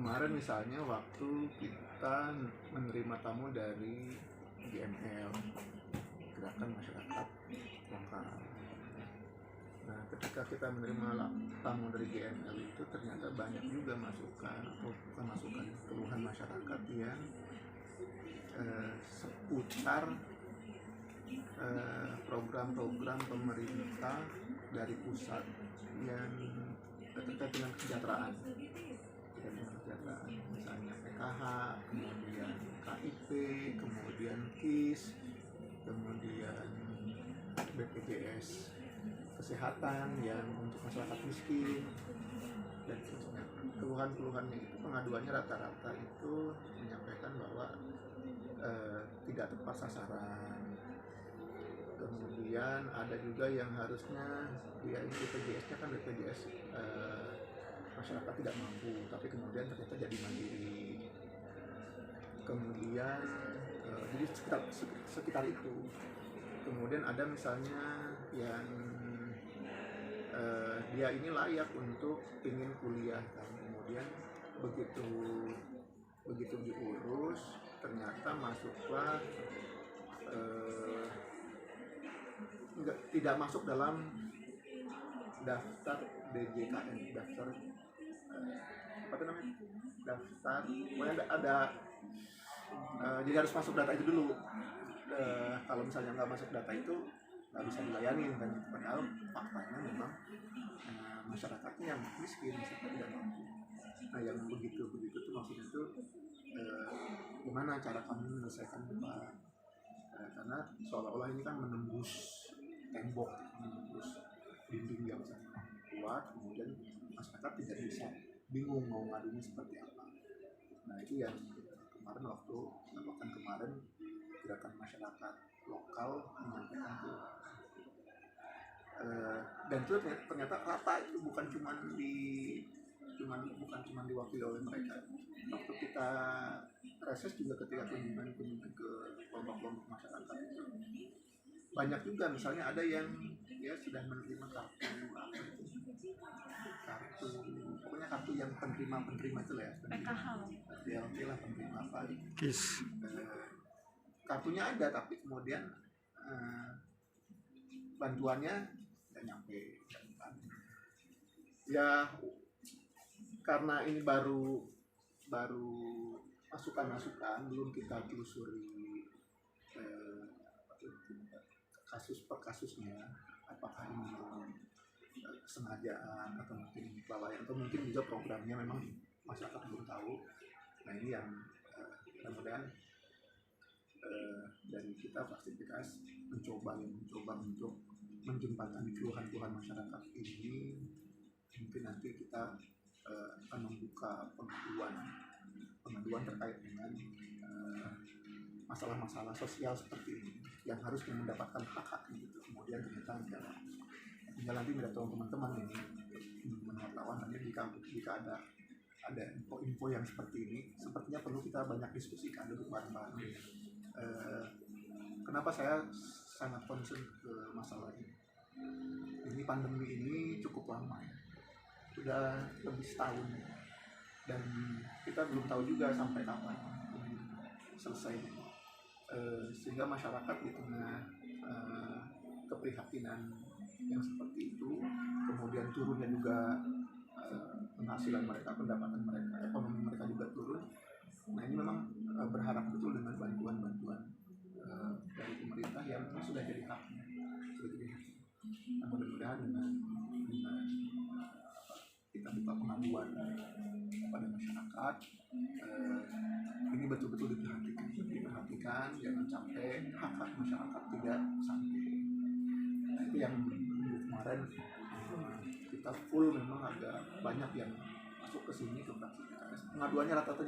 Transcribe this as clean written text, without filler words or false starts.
kemarin misalnya waktu kita menerima tamu dari GML, Gerakan Masyarakat Lokal. Nah, ketika kita menerima tamu dari GML itu ternyata banyak juga masukan atau bukan masukan, keluhan masyarakat yang seputar program-program pemerintah dari pusat yang terkait dengan kesejahteraan, misalnya PKH, kemudian KIP, kemudian KIS, kemudian BPJS Kesehatan yang untuk masyarakat miskin, dan seterusnya. Keluhan-keluhannya itu, pengaduannya rata-rata itu menyampaikan bahwa tidak tepat sasaran. Kemudian ada juga yang harusnya dia BPJS-nya kan BPJS masyarakat tidak mampu, tapi kemudian ternyata jadi mandiri. Kemudian jadi sekitar itu. Kemudian ada misalnya yang dia ini layak untuk ingin kuliah, kan? Kemudian begitu diurus ternyata masuklah tidak masuk dalam daftar DJKN, daftar apa itu namanya, daftar, pokoknya ada jadi harus masuk data itu dulu. Kalau misalnya nggak masuk data itu nggak bisa dilayani, kan? Padahal faktanya memang masyarakatnya yang miskin, masyarakat tidak mampu. Nah, yang begitu tuh maksudnya itu gimana cara kami menyelesaikan Pak? Karena seolah-olah ini kan menembus tembok, menembus dinding yang sangat kuat, kemudian masyarakat tidak bisa, bingung mau ngadunya seperti apa. Nah, itu yang kemarin waktu kemarin Gerakan Masyarakat Lokal menyampaikan itu. Dan itu ternyata rata, itu bukan cuma diwakili oleh mereka. Waktu kita reses juga ketika kunjungan ke kelompok-kelompok masyarakat itu banyak juga, misalnya ada yang ya sudah menerima kartu, pokoknya kartu yang penerima itu lah ya, PKH, PLT lah, penerima apa KIS. Kartunya ada, tapi kemudian bantuannya tidak nyampe. Ya karena ini baru masukan, belum kita telusuri kasus per kasusnya, apakah ini kesengajaan atau mungkin kelalaian, atau mungkin juga programnya memang masyarakat belum tahu. Nah, ini yang mudah-mudahan dari kita Fraksivitas mencoba untuk menjembatani keluhan-keluhan masyarakat ini. Mungkin nanti kita akan membuka pengaduan terkait dengan masalah-masalah sosial seperti ini yang harus mendapatkan hak-haknya gitu. Kemudian ternyata tinggal nanti minta tolong teman-teman ini wartawan, nanti jika ada info yang seperti ini, sepertinya perlu kita banyak diskusikan dulu bareng-bareng. Kenapa saya sangat concern ke masalah ini? Ini pandemi ini cukup lama ya, sudah lebih setahun, dan kita belum tahu juga sampai kapan selesai. Sehingga masyarakat di tengah keprihatinan yang seperti itu, kemudian turunnya juga penghasilan mereka, pendapatan mereka, ekonomi mereka juga turun. Nah, ini memang berharap betul dengan bantuan dari pemerintah yang sudah jadi haknya. Nah, mudah-mudahan dengan kita buka pengaduan kepada masyarakat, ini betul-betul diperhatikan, jangan sampai hak-hak masyarakat tidak sampai. Nah, itu yang kemarin kita full, memang agak banyak yang masuk ke sini ke Fraksivitas. Pengaduannya rata-rata